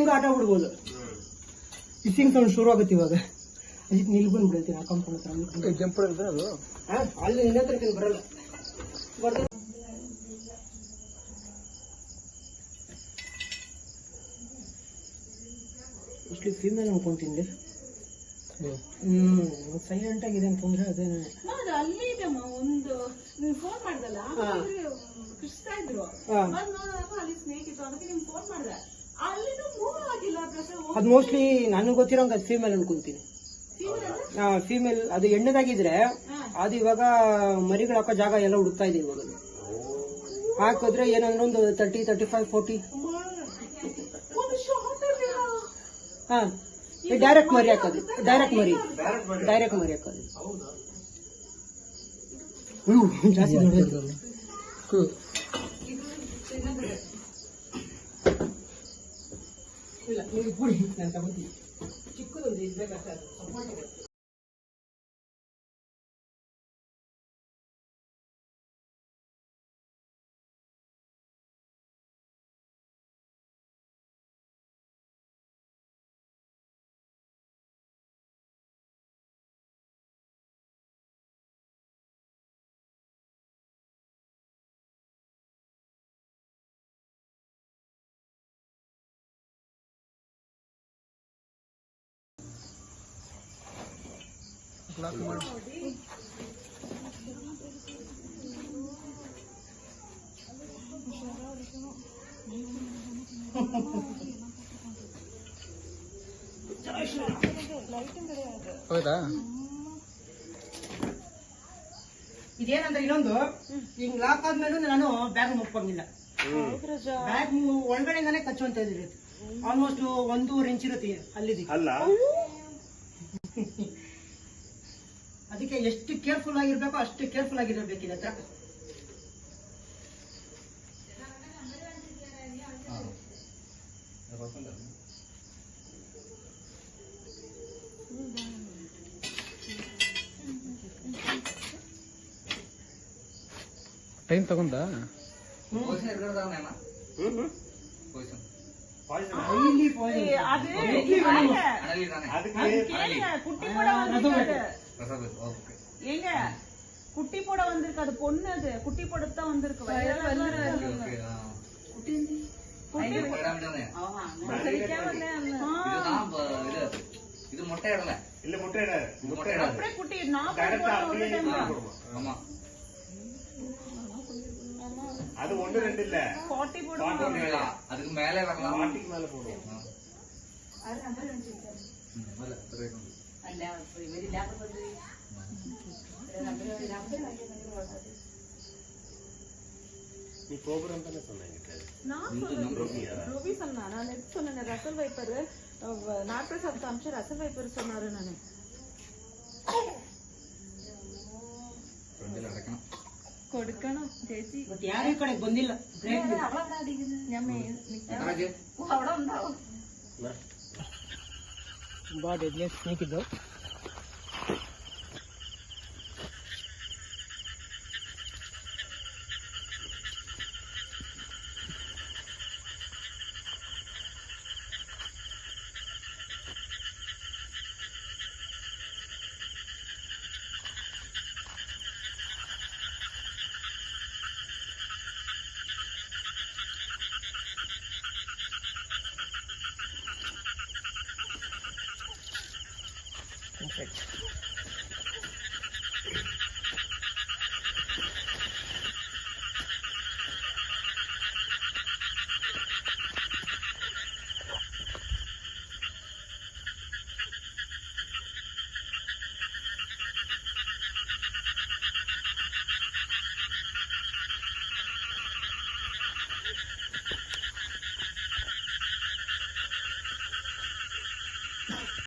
ಕೂಡ ಆಟ ಬಿಡ್ಬೋದು. ಪಿಸ್ಸಿಂಗ್ ಸೌಂಡ್ ಶುರು ಆಗುತ್ತೆ ಇವಾಗ. ಅದಕ್ಕೆ ನಿಲ್ ಬಂದ್ಬಿಡ್ತೀನಿ ಆ ಕಾಂಪೌಂಡ್ ಹತ್ರ. ಜಂಪ್ ಅದು ಅಲ್ಲಿ ನಿನ್ನ ಹತ್ರ ಬರಲ್ಲ. ಮೋಸ್ಟ್ಲಿ ಫೀಮೇಲ್ ಅನ್ಕೊಂತೀನಿ. ಸೈಲೆಂಟ್ ಆಗಿದೆ ಅಂತಂದ್ರೆ ಅದೇನೆ. ಅಲ್ಲಿ ಇದಮ್ಮ ಒಂದು ಫೋನ್ ಮಾಡ್ದಲ್ಲ ಕೃಷ್ಣ ಇದ್ರು ಅಲ್ಲಿ ಸ್ನೇಕ್ ಇತ್ತು, ಅದಕ್ಕೆ ನಿಮ್ಗೆ ಫೋನ್ ಮಾಡ್ದೆ. ಅಲ್ಲಿನೂ ಮೂವ್ ಆಗಿಲ್ಲ. ಅದು ಮೋಸ್ಟ್ಲಿ ನನಗೆ ಗೊತ್ತಿರೋಂಗ ಅದು ಫೀಮೇಲ್ ಅನ್ಕೊಂತೀನಿ. ಫೀಮೇಲ್ ಅದು ಹೆಣ್ಣದಾಗಿದ್ರೆ ಅದು ಇವಾಗ ಮರಿಗಳು ಹಾಕೋ ಜಾಗ ಎಲ್ಲ ಹುಡುಕ್ತಾ ಇದೆ ಇವಾಗ. ಹಾಕಿದ್ರೆ ಏನಂದ್ರೆ ಒಂದು 30, 35, 40. ಹಾ, ಡೈರೆಕ್ಟ್ ಮರಿ ಹಾಕೋದು. ಡೈರೆಕ್ಟ್ ಮರಿ ಹಾಕೋದು. ಜಾಸ್ತಿ ನೋಡೋದು. ಇಲ್ಲ ನೀವು ಕೊಡಿ, ನಾನು ತಗೋತೀನಿ. ಚಿಕ್ಕದೊಂದು ಇದ್ಬೇಕಾಗ್ತದೆ. ಹೌದಾ? ಇದೇನಂದ್ರೆ ಇನ್ನೊಂದು ಹಿಂಗ್ ಲಾಕ್ ಆದ್ಮೇಲೆ ನಾನು ಬ್ಯಾಗ್ ಮುಟ್ಕೊಂಡಿಲ್ಲ. ಬ್ಯಾಗ್ ಒಳಗಡೆಯಿಂದಾನೆ ಕಚ್ಚುವಂತ ಇರುತ್ತೆ. ಆಲ್ಮೋಸ್ಟ್ 1.5 ಇಂಚ್ ಇರುತ್ತೆ ಅಲ್ಲಿದೆ. ಅದಕ್ಕೆ ಎಷ್ಟು ಕೇರ್ಫುಲ್ ಆಗಿರ್ಬೇಕೋ ಅಷ್ಟು ಕೇರ್ಫುಲ್ ಆಗಿರಬೇಕು. ಇದ ಹತ್ರ ಟೈಮ್ ತಗೊಂಡ ஏங்க குட்டி போட வந்திருக்கு, அது பொண்ணு. அது குட்டி போடத்தான் வந்திருக்கு. இது முட்டை இடல இல்ல, முட்டை இட அப்படியே குட்டி அது 1, 2 இல்ல 40 போடுவாங்க. அதுக்கு மேல வரலாம். 40க்கு மேல போடுவோம். நீ கோபுரம் தானே சொன்னீங்க? ரோபி சொன்னா. நான் எது சொன்னேன்? ரசல் வைப்பர் நாட்பிரசாத் காமிச்சு ரசல் வைப்பர் சொன்னாரு. நானு കൊടുക്കണം ചേച്ചി. ಯಾರು ಈ ಕಡೆ ಬಂದಿಲ್ಲ. ತುಂಬಾ ಡೆಡ್ಲಿಯಸ್ಟ್ ಸ್ನೇಕ್ ಇದು. Perfect.